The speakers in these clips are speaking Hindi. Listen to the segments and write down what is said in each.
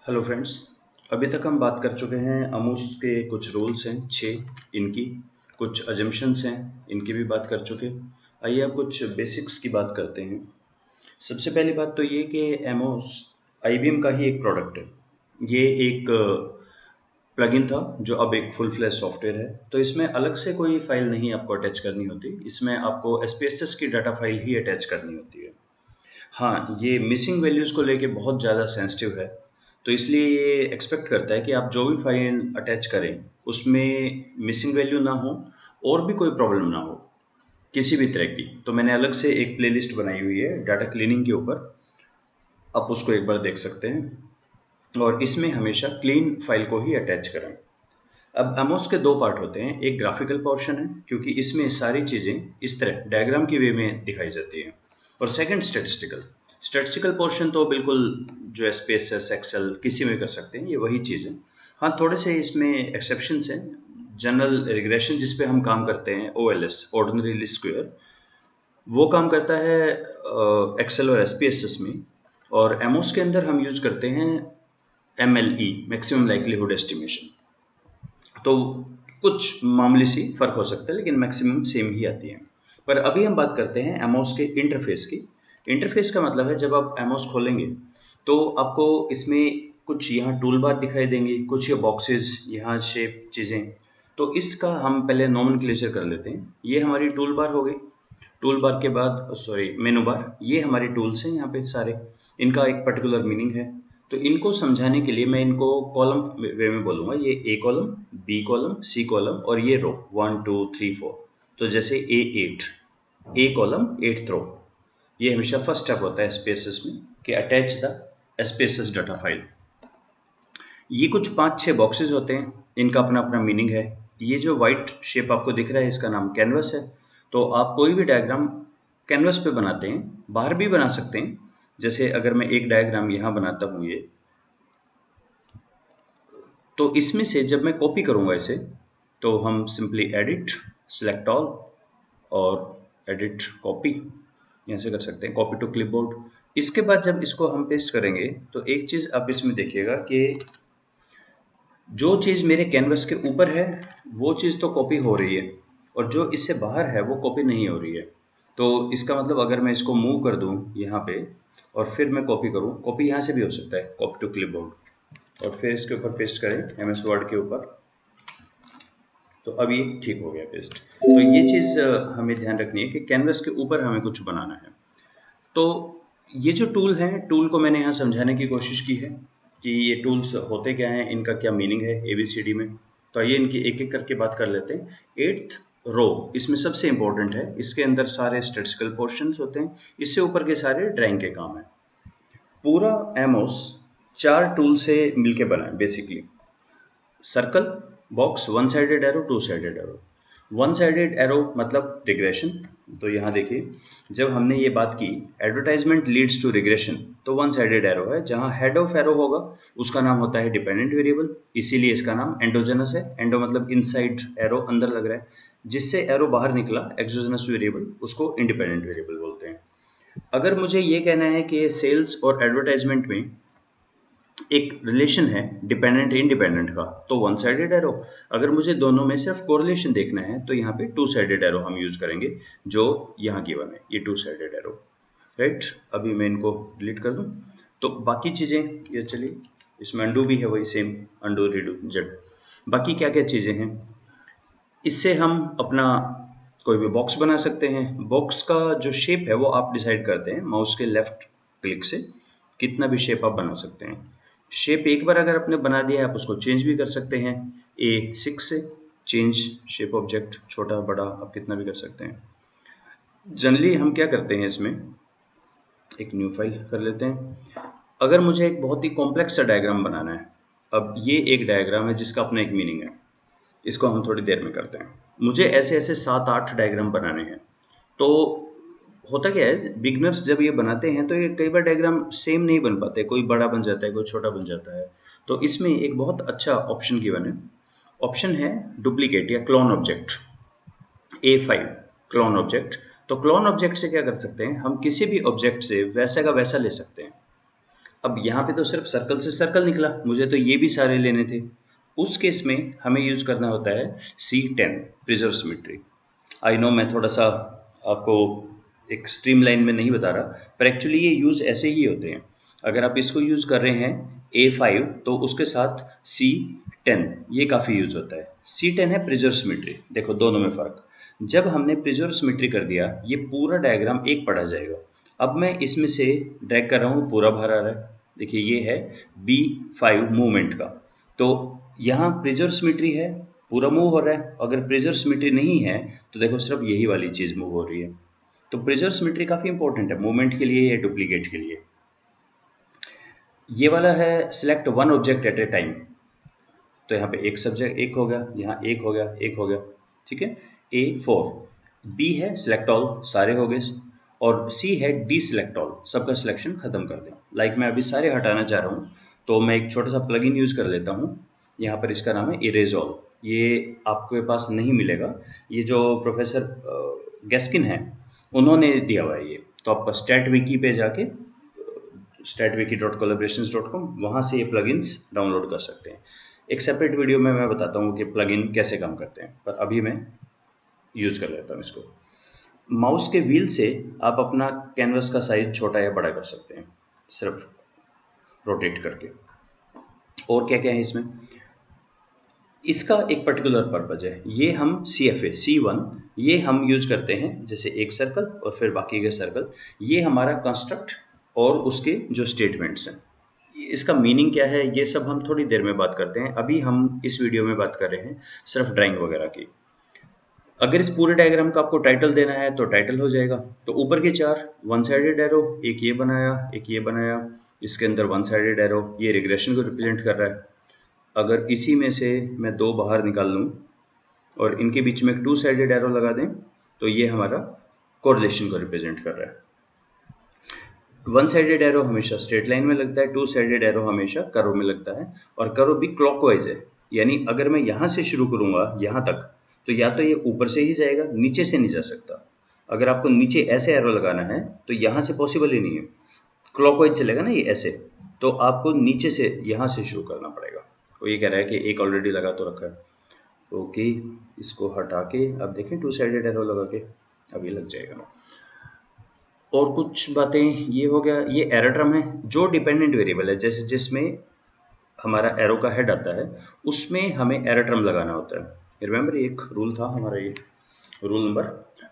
Hello friends. अभी तक हम बात कर चुके हैं अमूस के कुछ रूल्स हैं 6 इनकी, कुछ अजम्पशंस हैं इनकी भी बात कर चुके। आइए अब कुछ बेसिक्स की बात करते हैं। सबसे पहली बात तो ये कि एमोस आईबीएम का ही एक प्रोडक्ट है। ये एक प्लगइन था जो अब एक फुल फ्लैश सॉफ्टवेयर है। तो इसमें अलग से कोई फाइल नहीं आपको अटैच करनी होती, इसमें आपको एसपीएसएस की डाटा फाइल ही अटैच करनी होती है। हाँ, ये मिसिंग वैल्यूज़ को लेके बहुत ज़्यादा सेंसिटिव है, तो इसलिए ये एक्सपेक्ट करता है कि आप जो भी फाइल अटैच करें, उसमें मिसिंग वैल्यू ना हो और भी कोई प्रॉब्लम ना हो, किसी भी तरह की। तो मैंने अलग से एक प्लेलिस्ट बनाई हुई है डाटा क्लीनिंग के ऊपर, आप उसको एक बार देख सकते हैं। और इसमें हमेशा क्लीन फाइल को ही अटैच करें। अब एमओस के 2 पार्ट होते हैं, एक ग्राफिकल पोर्शन है क्योंकि इसमें सारी चीज़ें इस तरह डायग्राम की वे में दिखाई जाती हैं, और सेकंड स्टैटिस्टिकल। स्टैटिस्टिकल पोर्शन तो बिल्कुल जो एसपीएसएस एक्सेल किसी में कर सकते हैं, ये वही चीज़ है। हाँ, थोड़े से इसमें एक्सेप्शंस हैं। जनरल रिग्रेशन जिस पे हम काम करते हैं, ओएलएस ऑर्डिनरी लीस्ट स्क्वायर, वो काम करता है एक्सेल और एसपीएसएस में। और एमओस के अंदर हम यूज करते हैं एमएलई, मैक्सिमम लाइक्लीहुड एस्टिमेशन। तो कुछ मामूली सी फ़र्क हो सकता है, लेकिन मैक्सिमम सेम ही आती है। पर अभी हम बात करते हैं एमओस के इंटरफेस की। इंटरफेस का मतलब है जब आप एमओस खोलेंगे तो आपको इसमें कुछ यहाँ टूल बार दिखाई देंगे, कुछ ये बॉक्सेस, यहाँ शेप चीज़ें। तो इसका हम पहले नोमेनक्लेचर कर लेते हैं। ये हमारी टूल बार हो गई। टूल बार के बाद मेनू बार, ये हमारे टूल्स हैं यहाँ पे सारे। इनका एक पर्टिकुलर मीनिंग है। तो इनको समझाने के लिए मैं इनको कॉलम वे में बोलूँगा। ये A column, B column, C column और ये रो 1 2 3 4। तो जैसे A8, ए कॉलम 8th रो, ये हमेशा फर्स्ट स्टेप होता है स्पेसेस में कि attach the spaces data file. ये कुछ 5-6 बॉक्सेस होते हैं, इनका अपना अपना मीनिंग है। ये जो वाइट शेप आपको दिख रहा है, इसका नाम कैनवस है। तो आप कोई भी डायग्राम कैनवस पे बनाते हैं, बाहर भी बना सकते हैं। जैसे अगर मैं एक डायग्राम यहाँ बनाता हूँ ये, तो इसमें से जब मैं कॉपी करूँगा इसे, तो हम सिंपली एडिट, सिलेक्ट ऑल और एडिट कॉपी यहाँ से कर सकते हैं, कॉपी टू क्लिपबोर्ड। इसके बाद जब इसको हम पेस्ट करेंगे तो एक चीज़ आप इसमें देखिएगा कि जो चीज़ मेरे कैनवस के ऊपर है वो चीज़ तो कॉपी हो रही है, और जो इससे बाहर है वो कॉपी नहीं हो रही है। तो इसका मतलब अगर मैं इसको मूव कर दूँ यहाँ पे और फिर मैं कॉपी करूँ, कॉपी यहाँ से भी हो सकता है, कॉपी टू क्लिपबोर्ड, और फिर इसके ऊपर पेस्ट करें एमएस वर्ड के ऊपर। तो अब ये ठीक हो गया पेस्ट। तो ये चीज़ हमें ध्यान रखनी है कि कैनवस के ऊपर हमें कुछ बनाना है। तो ये जो टूल हैं, टूल को मैंने यहाँ समझाने की कोशिश की है कि ये टूल्स होते क्या हैं, इनका क्या मीनिंग है एबीसीडी में। तो आइए इनकी एक एक करके बात कर लेते हैं। 8th रो इसमें सबसे इंपॉर्टेंट है, इसके अंदर सारे स्टैटिस्टिकल पोर्शंस होते हैं, इससे ऊपर के सारे ड्राइंग के काम है। पूरा एमओस 4 टूल से मिलके बना है basically. Circle, box, one sided arrow, two sided arrow. One sided arrow मतलब रिग्रेशन। तो यहाँ देखिए, जब हमने ये बात की एडवर्टाइजमेंट लीड्स टू रिग्रेशन, तो वन साइडेड एरो है। जहाँ हेड ऑफ एरो होगा उसका नाम होता है डिपेंडेंट वेरिएबल, इसीलिए इसका नाम एंडोजेनस है। एंडो मतलब इनसाइड, एरो अंदर लग रहा है। जिससे एरो बाहर निकला एक्सोजेनस वेरिएबल, उसको इंडिपेंडेंट वेरिएबल बोलते हैं। अगर मुझे ये कहना है कि सेल्स और एडवर्टाइजमेंट में एक रिलेशन है डिपेंडेंट इंडिपेंडेंट का, तो वन साइडेड एरो। अगर मुझे दोनों में सिर्फ कोरिलेशन देखना है तो यहाँ पे टू साइडेड एरो हम यूज करेंगे, जो यहाँ गिवन है, ये टू साइडेड एरो। राइट, अभी मैं इनको डिलीट कर दूं। तो बाकी चीजें ये चलिए, इसमें अंडू भी है, वही सेम अंडू रीडू जेड। बाकी क्या क्या चीजें हैं, इससे हम अपना कोई भी बॉक्स बना सकते हैं। बॉक्स का जो शेप है वो आप डिसाइड करते हैं माउस के लेफ्ट क्लिक से, कितना भी शेप आप बना सकते हैं। शेप एक बार अगर आपने बना दिया है, आप उसको चेंज भी कर सकते हैं। A6 से चेंज शेप ऑब्जेक्ट, छोटा बड़ा आप कितना भी कर सकते हैं। जनरली हम क्या करते हैं, इसमें एक न्यू फाइल कर लेते हैं। अगर मुझे एक बहुत ही कॉम्प्लेक्स सा डायग्राम बनाना है, अब ये एक डायग्राम है जिसका अपना एक मीनिंग है, इसको हम थोड़ी देर में करते हैं। मुझे ऐसे ऐसे 7-8 डायग्राम बनाने हैं। तो होता क्या है, बिगनर्स जब ये बनाते हैं तो ये कई बार डायग्राम सेम नहीं बन पाते, कोई बड़ा बन जाता है, कोई छोटा बन जाता है। तो इसमें एक बहुत अच्छा ऑप्शन गिवन है। ऑप्शन है डुप्लीकेट या clone object, A5 clone object. तो क्लोन ऑब्जेक्ट से क्या कर सकते हैं, हम किसी भी ऑब्जेक्ट से वैसा का वैसा ले सकते हैं। अब यहाँ पे तो सिर्फ सर्कल से सर्कल निकला, मुझे तो ये भी सारे लेने थे। उस केस में हमें यूज करना होता है C10 preserve symmetry. I know मैं थोड़ा सा आपको एक स्ट्रीम लाइन में नहीं बता रहा, पर एक्चुअली ये यूज ऐसे ही होते हैं। अगर आप इसको यूज कर रहे हैं A5 तो उसके साथ C10 ये काफ़ी यूज होता है। C10 है प्रिजर्व सिमेट्री। देखो दोनों में फ़र्क, जब हमने प्रिजर्व सिमेट्री कर दिया ये पूरा डायग्राम एक पढ़ा जाएगा। अब मैं इसमें से ड्रैग कर रहा हूँ, पूरा बाहर आ रहा है। देखिए ये है B5 मूवमेंट का, तो यहाँ प्रिजर्व सिमेट्री है, पूरा मूव हो रहा है। अगर प्रिजर्व सिमेट्री नहीं है तो देखो सिर्फ यही वाली चीज़ मूव हो रही है। तो प्रिजर्व सिमेट्री काफ़ी इंपॉर्टेंट है मूवमेंट के लिए या डुप्लीकेट के लिए। ये वाला है select one object at A time, तो यहाँ पे एक सब्जेक्ट एक हो गया, यहाँ एक हो गया, एक हो गया, ठीक है। A4 B है सिलेक्ट ऑल, सारे हो गए, और C है डी सिलेक्ट ऑल, सबका सिलेक्शन खत्म कर दें। लाइक मैं अभी सारे हटाना चाह रहा हूँ तो मैं एक छोटा सा प्लगइन यूज कर लेता हूँ। यहाँ पर इसका नाम है इरेजॉल, ये आपके पास नहीं मिलेगा, ये जो प्रोफेसर गैस्किन है उन्होंने दिया हुआ है ये। तो आप स्टैट विकी पे जाके statwiki.collaborations.com वहाँ से ये प्लगइन्स डाउनलोड कर सकते हैं। एक सेपरेट वीडियो में मैं बताता हूँ कि प्लगइन कैसे काम करते हैं, पर अभी मैं यूज कर लेता हूँ इसको। माउस के व्हील से आप अपना कैनवस का साइज छोटा या बड़ा कर सकते हैं, सिर्फ रोटेट करके। और क्या क्या है इसमें, इसका एक पर्टिकुलर पर्पज है। ये हम CFA C1 ये हम यूज करते हैं, जैसे एक सर्कल और फिर बाकी के सर्कल, ये हमारा कंस्ट्रक्ट और उसके जो स्टेटमेंट्स हैं। इसका मीनिंग क्या है ये सब हम थोड़ी देर में बात करते हैं, अभी हम इस वीडियो में बात कर रहे हैं सिर्फ ड्राइंग वगैरह की। अगर इस पूरे डायग्राम का आपको टाइटल देना है तो टाइटल हो जाएगा। तो ऊपर के चार वन साइडेड एरो, एक ये बनाया, एक ये बनाया, इसके अंदर वन साइडेड एरो, ये रिग्रेशन को रिप्रेजेंट कर रहा है। अगर इसी में से मैं दो बाहर निकाल लूँ और इनके बीच में एक टू साइडेड एरो लगा दें तो ये हमारा कोरिलेशन को रिप्रेजेंट कर रहा है। वन साइडेड एरो हमेशा स्ट्रेट लाइन में लगता है, टू साइडेड एरो हमेशा कर्व में लगता है, और कर्व भी क्लॉकवाइज है। यानी अगर मैं यहाँ से शुरू करूँगा यहाँ तक, तो या तो ये ऊपर से ही जाएगा, नीचे से नहीं जा सकता। अगर आपको नीचे ऐसे एरो लगाना है तो यहाँ से पॉसिबल ही नहीं है, क्लॉकवाइज चलेगा ना ये ऐसे, तो आपको नीचे से यहाँ से शुरू करना पड़ेगा। वो ये कह रहा है कि एक ऑलरेडी लगा तो रखा है। ओके, इसको हटा के अब देखें टू साइडेड एरो लगा के अब ये लग जाएगा। और कुछ बातें, ये हो गया, ये एरो ट्रम है जो डिपेंडेंट वेरिएबल है, जैसे जिसमें हमारा एरो का हेड आता है उसमें हमें एरो ट्रम लगाना होता है। रिमेंबर एक रूल था हमारा, ये rule number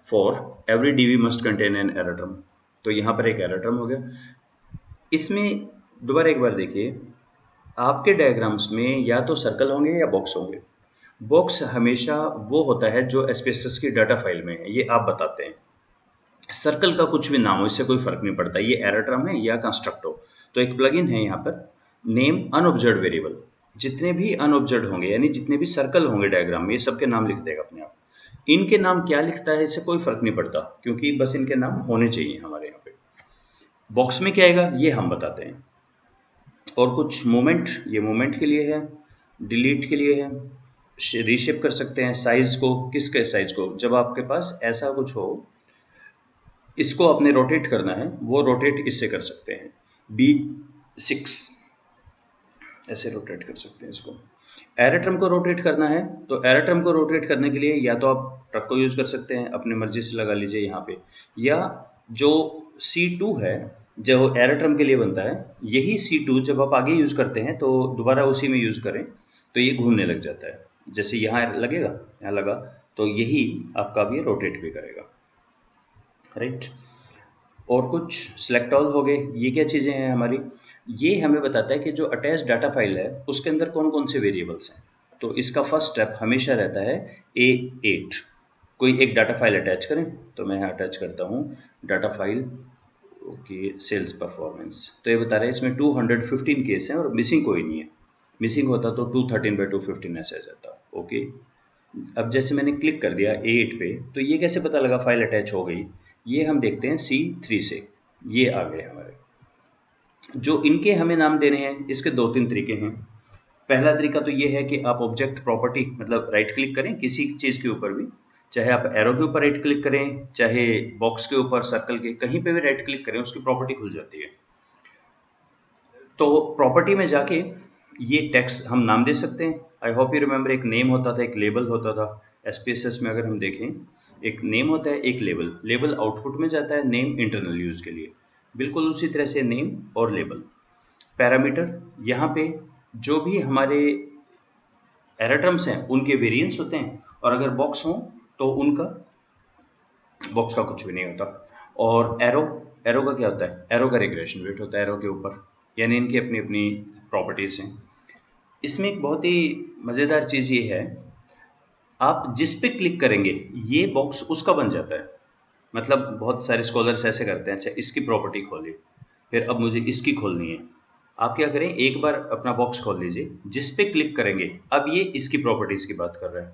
4, every DV must contain an error term. तो यहाँ पर एक एरो ट्रम हो गया। इसमें दोबारा एक बार देखिए, आपके डायग्राम्स में या तो सर्कल होंगे या बॉक्स होंगे। बॉक्स हमेशा वो होता है जो एसपीएसएस की डाटा फाइल में है, ये आप बताते हैं। सर्कल का कुछ भी नाम हो इससे कोई फर्क नहीं पड़ता, ये एरो ट्रम है या कंस्ट्रक्ट हो। तो एक प्लगइन है यहाँ पर, नेम अनऑब्जर्व्ड वेरिएबल, जितने भी अनऑब्जर्व्ड होंगे यानी जितने भी सर्कल होंगे डायग्राम में, ये सबके नाम लिख देगा अपने आप। इनके नाम क्या लिखता है इससे कोई फर्क नहीं पड़ता, क्योंकि बस इनके नाम होने चाहिए हमारे यहाँ पे। बॉक्स में क्या आएगा ये हम बताते हैं। और कुछ मोमेंट, ये मोमेंट के लिए है, डिलीट के लिए है, रीशेप कर सकते हैं साइज को, किसके साइज को, जब आपके पास ऐसा कुछ हो इसको आपने रोटेट करना है, वो रोटेट इससे कर सकते हैं, B6 ऐसे रोटेट कर सकते हैं इसको। एरोट्रम को रोटेट करना है तो एरोट्रम को रोटेट करने के लिए या तो आप ट्रक को यूज कर सकते हैं, अपने मर्जी से लगा लीजिए यहाँ पे, या जो C2 है जो एरोट्रम के लिए बनता है, यही C2 जब आप आगे यूज करते हैं तो दोबारा उसी में यूज करें तो ये घूमने लग जाता है। जैसे यहाँ लगेगा, यहाँ लगा, तो यही आपका भी रोटेट भी करेगा, राइट। और कुछ सिलेक्ट ऑल हो गए, ये क्या चीज़ें हैं हमारी, ये हमें बताता है कि जो अटैच डाटा फाइल है उसके अंदर कौन कौन से वेरिएबल्स हैं। तो इसका फर्स्ट स्टेप हमेशा रहता है A8, कोई एक डाटा फाइल अटैच करें। तो मैं यहाँ अटैच करता हूँ data file, okay, sales performance. तो ये बता रहा है इसमें 215 केस हैं और मिसिंग कोई नहीं है, मिसिंग होता तो 213/215 ऐसे आ जाता। ओके, अब जैसे मैंने क्लिक कर दिया A8 पे, तो ये कैसे पता लगा फाइल अटैच हो गई, ये हम देखते हैं C3 से, ये आ गए हमारे। जो इनके हमें नाम देने हैं इसके दो तीन तरीके हैं। पहला तरीका तो ये है कि आप ऑब्जेक्ट प्रॉपर्टी मतलब राइट क्लिक करें किसी चीज़ के ऊपर भी, चाहे आप एरो के ऊपर राइट क्लिक करें, चाहे बॉक्स के ऊपर, सर्कल के, कहीं पे भी राइट क्लिक करें उसकी प्रॉपर्टी खुल जाती है। तो प्रॉपर्टी में जाके ये टेक्स्ट हम नाम दे सकते हैं। आई होप यू रिमेंबर, एक नेम होता था, एक लेबल होता था। एसपीएसएस में अगर हम देखें, एक नेम होता है, एक लेबल। लेबल आउटपुट में जाता है, नेम इंटरनल यूज़ के लिए। बिल्कुल उसी तरह से नेम और लेबल। पैरामीटर, यहाँ पे जो भी हमारे एरर टर्म्स हैं उनके वेरिएंट्स होते हैं, और अगर बॉक्स हों तो उनका बॉक्स का कुछ भी नहीं होता। और एरो, एरो का क्या होता है? एरो का रिग्रेशन वेट होता है एरो के ऊपर, यानी इनकी अपनी अपनी प्रॉपर्टीज़ हैं। इसमें एक बहुत ही मज़ेदार चीज़ ये है, आप जिस पे क्लिक करेंगे ये बॉक्स उसका बन जाता है। मतलब बहुत सारे स्कॉलर्स ऐसे करते हैं, अच्छा इसकी प्रॉपर्टी खोली, फिर अब मुझे इसकी खोलनी है। आप क्या करें, एक बार अपना बॉक्स खोल लीजिए, जिस पे क्लिक करेंगे अब ये इसकी प्रॉपर्टीज़ की बात कर रहा है,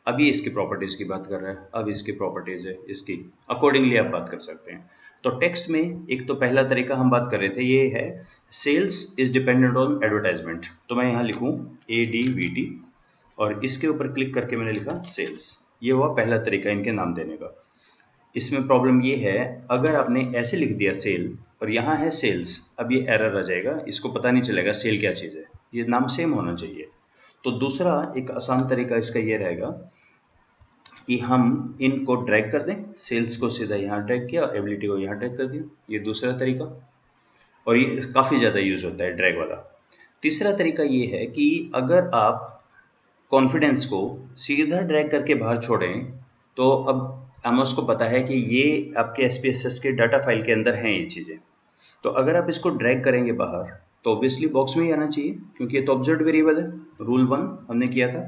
अब ये इसकी प्रॉपर्टीज़ की बात कर रहा है, अब इसकी प्रॉपर्टीज़ है इसकी, अकॉर्डिंगली आप बात कर सकते हैं। तो टेक्स्ट में एक तो पहला तरीका हम बात कर रहे थे, ये है sales is dependent on advertisement. तो मैं यहाँ लिखूँ ADVT और इसके ऊपर क्लिक करके मैंने लिखा सेल्स। ये हुआ पहला तरीका इनके नाम देने का। इसमें प्रॉब्लम ये है, अगर आपने ऐसे लिख दिया सेल और यहाँ है सेल्स, अब ये एरर आ जाएगा, इसको पता नहीं चलेगा सेल क्या चीज़ है। ये नाम सेम होना चाहिए। तो दूसरा एक आसान तरीका इसका ये रहेगा कि हम इनको ड्रैग कर दें, सेल्स को सीधा यहाँ ड्रैग किया, एबिलिटी को यहाँ ड्रैग कर दिया। ये दूसरा तरीका, और ये काफ़ी ज़्यादा यूज़ होता है ड्रैग वाला। तीसरा तरीका ये है कि अगर आप कॉन्फिडेंस को सीधा ड्रैग करके बाहर छोड़ें, तो अब आमोस को पता है कि ये आपके SPSS के डाटा फाइल के अंदर हैं ये चीज़ें। तो अगर आप इसको ड्रैग करेंगे बाहर तो ऑब्वियसली बॉक्स में ही आना चाहिए, क्योंकि ये तो ऑब्जर्व्ड वेरिएबल है। रूल 1 हमने किया था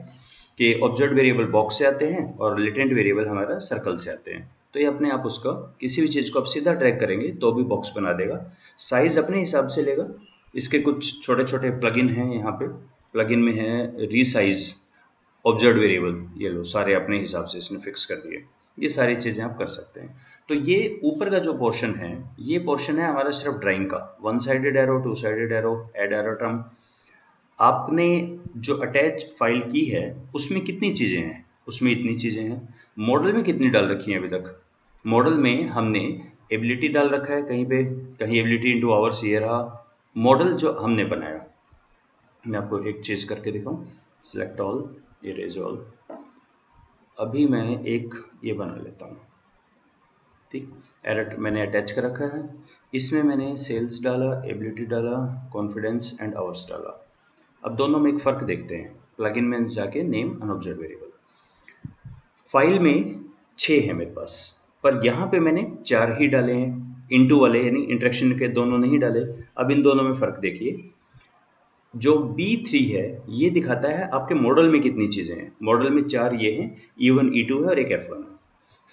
कि ऑब्जर्व्ड वेरिएबल बॉक्स से आते हैं और लेटेंट वेरिएबल हमारा सर्कल से आते हैं। तो ये अपने आप उसका किसी भी चीज़ को आप सीधा ड्रैग करेंगे तो भी बॉक्स बना देगा। साइज़ अपने हिसाब से लेगा। इसके कुछ छोटे छोटे प्लगइन हैं यहाँ पे। प्लगइन में है रीसाइज ऑब्जर्व्ड वेरिएबल, ये लो सारे अपने हिसाब से इसने फिक्स कर दिए। ये सारी चीज़ें आप कर सकते हैं। तो ये ऊपर का जो पोर्शन है, ये पोर्शन है हमारा सिर्फ ड्राइंग का। 1 sided arrow, 2 sided arrow, add arrow term. आपने जो अटैच फाइल की है उसमें कितनी चीज़ें हैं? उसमें इतनी चीज़ें हैं। मॉडल में कितनी डाल रखी हैं अभी तक? मॉडल में हमने एबिलिटी डाल रखा है कहीं पे, कहीं एबिलिटी इंटू आवर्स ये रहा मॉडल जो हमने बनाया। मैं आपको एक चीज़ करके दिखाऊं, सिलेक्ट ऑल, इरेज ऑल। अभी मैं एक ये बना लेता हूँ, ठीक। एरर मैंने अटैच कर रखा है, इसमें मैंने सेल्स डाला, एबिलिटी डाला, कॉन्फिडेंस एंड आवर्स डाला। अब दोनों में एक फ़र्क देखते हैं। प्लगइन में जाके नेम अनऑब्जर्व्ड वेरिएबल, फाइल में 6 है मेरे पास, पर यहाँ पे मैंने 4 ही डाले हैं। इनटू वाले यानी इंटरेक्शन के दोनों नहीं डाले। अब इन दोनों में फ़र्क देखिए, जो B3 है ये दिखाता है आपके मॉडल में कितनी चीज़ें हैं। मॉडल में 4 ये हैं, E1 E2 है और एक F1 है।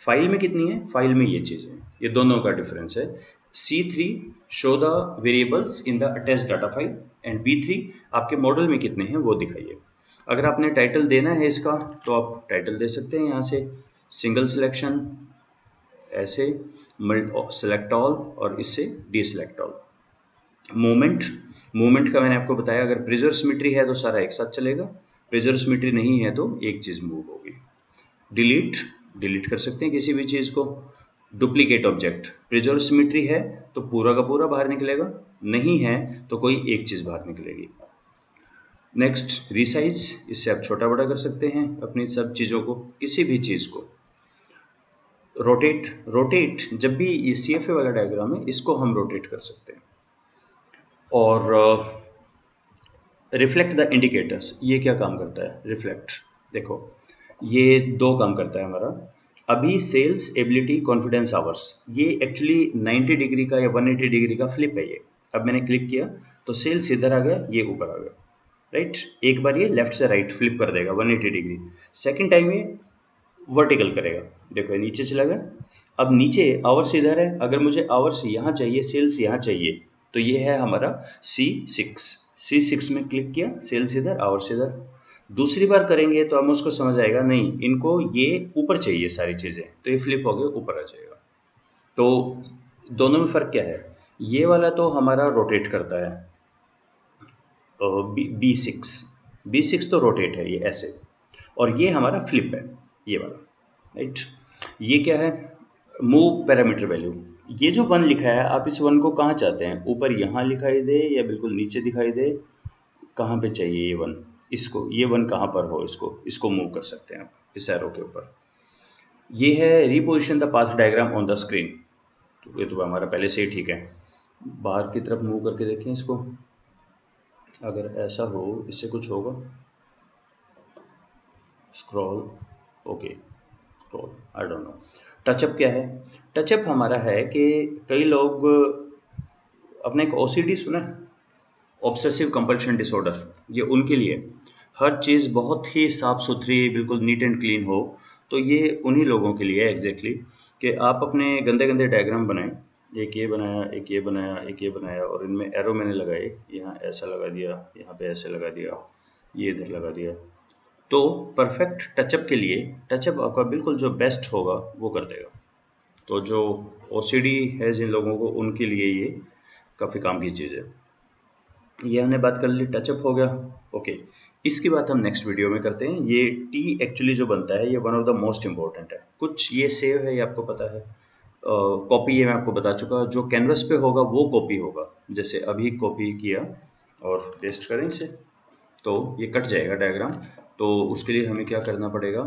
फाइल में कितनी है? फाइल में ये चीज़ें हैं। ये दोनों का डिफरेंस है। C3 show the variables in the attach data file and B3 आपके मॉडल में कितने हैं वो दिखाइए। अगर आपने टाइटल देना है इसका तो आप टाइटल दे सकते हैं यहाँ से, सिंगल सिलेक्शन, ऐसे सेलेक्ट ऑल और इससे डीसेलेक्ट ऑल। मूवमेंट, मूवमेंट का मैंने आपको बताया, अगर प्रिजर्व सिमेट्री है तो सारा एक साथ चलेगा, प्रिजर्व सिमेट्री नहीं है तो एक चीज़ मूव होगी। डिलीट, डिलीट कर सकते हैं किसी भी चीज़ को। डुप्लीकेट ऑब्जेक्ट, प्रिजर्व सिमेट्री है तो पूरा का पूरा बाहर निकलेगा, नहीं है तो कोई एक चीज़ बाहर निकलेगी। नेक्स्ट रीसाइज, इससे आप छोटा बड़ा कर सकते हैं अपनी सब चीज़ों को, किसी भी चीज़ को। रोटेट, रोटेट जब भी ये CFA वाला डायग्राम है इसको हम रोटेट कर सकते हैं। और रिफ्लेक्ट द इंडिकेटर्स, ये क्या काम करता है? रिफ्लेक्ट, देखो ये 2 काम करता है हमारा। अभी सेल्स, एबिलिटी, कॉन्फिडेंस, आवर्स, ये एक्चुअली 90 डिग्री का या 180 डिग्री का फ्लिप है ये। अब मैंने क्लिक किया तो सेल्स इधर आ गया, ये ऊपर आ गया, राइट। एक बार ये लेफ्ट से राइट फ्लिप कर देगा 180 डिग्री, सेकेंड टाइम ये वर्टिकल करेगा, देखो ये नीचे चला गया। अब नीचे आवर्स इधर है, अगर मुझे आवर्स यहाँ चाहिए, सेल्स यहाँ चाहिए, तो ये है हमारा C6 में क्लिक किया, सेल्स इधर, आवर्स इधर। दूसरी बार करेंगे तो हम उसको समझ आएगा, नहीं इनको ये ऊपर चाहिए सारी चीज़ें, तो ये फ्लिप हो गया ऊपर आ जाएगा। तो दोनों में फ़र्क क्या है? ये वाला तो हमारा रोटेट करता है, B6 तो रोटेट है ये ऐसे, और ये हमारा फ्लिप है ये वाला, राइट। ये क्या है? मूव पैरामीटर वैल्यू, ये जो 1 लिखा है, आप इस 1 को कहाँ चाहते हैं? ऊपर यहाँ दिखाई दे या बिल्कुल नीचे दिखाई दे? कहाँ पे चाहिए ये 1? इसको, ये 1 कहाँ पर हो, इसको मूव कर सकते हैं आप इस एरो के ऊपर। ये है reposition the path diagram on the screen. तो ये तो हमारा पहले से ही ठीक है। बाहर की तरफ मूव करके देखें इसको, अगर ऐसा हो, इससे कुछ होगा? Scroll, okay, scroll, I don't know. Touch-up क्या है? टचअप हमारा है कि कई लोग, अपने एक ओसीडी सुना है, ऑब्सेसिव कंपल्शन डिसऑर्डर, ये उनके लिए हर चीज़ बहुत ही साफ़ सुथरी, बिल्कुल नीट एंड क्लीन हो। तो ये उन्हीं लोगों के लिए है एग्जैक्टली, कि आप अपने गंदे गंदे डायग्राम बनाएं, एक ये बनाया, एक ये बनाया, एक ये बनाया, और इनमें एरो मैंने लगाए, यहाँ ऐसा लगा दिया, यहाँ पे ऐसे लगा दिया, ये इधर लगा दिया। तो परफेक्ट टचअप के लिए, टचअप आपका बिल्कुल जो बेस्ट होगा वो कर देगा। तो जो ओसीडी है जिन लोगों को, उनके लिए ये काफ़ी काम की चीज़ है। ये हमने बात कर ली, टचअप हो गया। ओके, इसकी बात हम नेक्स्ट वीडियो में करते हैं। ये टी एक्चुअली जो बनता है, ये one of the most important है। कुछ ये सेव है, ये आपको पता है। कॉपी ये मैं आपको बता चुका, जो कैनवस पे होगा वो कॉपी होगा। जैसे अभी कॉपी किया और पेस्ट करें इसे, तो ये कट जाएगा डायग्राम। तो उसके लिए हमें क्या करना पड़ेगा?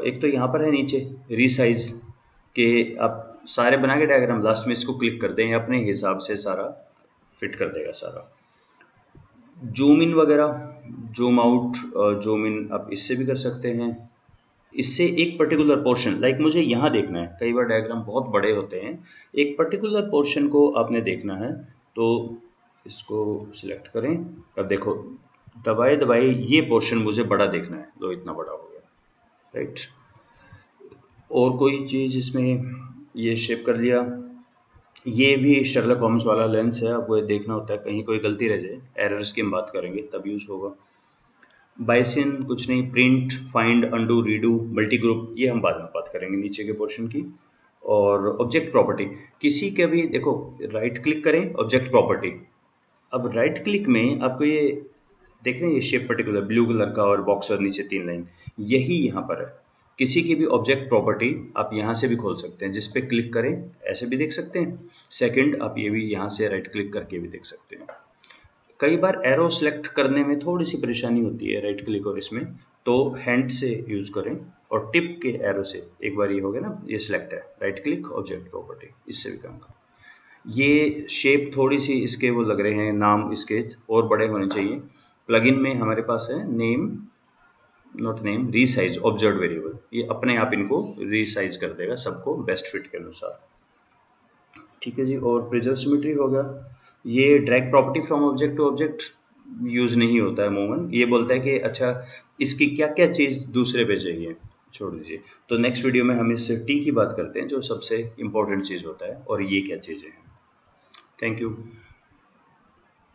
एक तो यहाँ पर है नीचे रीसाइज के, आप सारे बना के डायग्राम लास्ट में इसको क्लिक कर दें, अपने हिसाब से सारा फिट कर देगा सारा। जूम इन वगैरह, जूम आउट, जूम इन आप इससे भी कर सकते हैं। इससे एक पर्टिकुलर पोर्शन, लाइक मुझे यहाँ देखना है, कई बार डायग्राम बहुत बड़े होते हैं, एक पर्टिकुलर पोर्शन को आपने देखना है, तो इसको सिलेक्ट करें। अब देखो, दबाए दबाए ये पोर्शन मुझे बड़ा देखना है, तो इतना बड़ा हो गया, राइट। और कोई चीज़ इसमें, ये शेप कर लिया। ये भी शर्लक होम्स वाला लेंस है, आपको ये देखना होता है कहीं कोई गलती रह जाए, एरर्स की हम बात करेंगे तब यूज होगा। बाइसिन कुछ नहीं, print, find, undo, redo, multi group, ये हम बाद में बात करेंगे नीचे के पोर्शन की। और ऑब्जेक्ट प्रॉपर्टी, किसी के भी देखो, राइट क्लिक करें, ऑब्जेक्ट प्रॉपर्टी। अब राइट क्लिक में आपको ये देख रहे हैं, ये शेप पर्टिकुलर ब्लू कलर का और बॉक्स और नीचे 3 लाइन, यही यहाँ पर है। किसी की भी ऑब्जेक्ट प्रॉपर्टी आप यहाँ से भी खोल सकते हैं, जिस पे क्लिक करें ऐसे भी देख सकते हैं। सेकंड, आप ये भी यहाँ से राइट क्लिक करके भी देख सकते हैं। कई बार एरो सेलेक्ट करने में थोड़ी सी परेशानी होती है राइट क्लिक और इसमें, तो हैंड से यूज करें और टिप के एरो से। एक बार ये हो गया ना, ये सिलेक्ट है, राइट क्लिक, ऑब्जेक्ट प्रॉपर्टी, इससे भी काम कर। ये शेप थोड़ी सी इसके वो लग रहे हैं, नाम इसके और बड़े होने चाहिए। प्लगइन में हमारे पास है name, not name, resize observe variable, ये अपने आप इनको रीसाइज कर देगा सबको बेस्ट फिट के अनुसार। ठीक है जी। और प्रिजर्व सिमेट्री हो गया। ये drag property from object to object use नहीं होता है अमूमन, ये बोलता है कि अच्छा इसकी क्या क्या चीज़ दूसरे पे चाहिए, छोड़ दीजिए। तो नेक्स्ट वीडियो में हम इस टी की बात करते हैं, जो सबसे इंपॉर्टेंट चीज़ होता है, और ये क्या चीज़ें हैं। Thank you.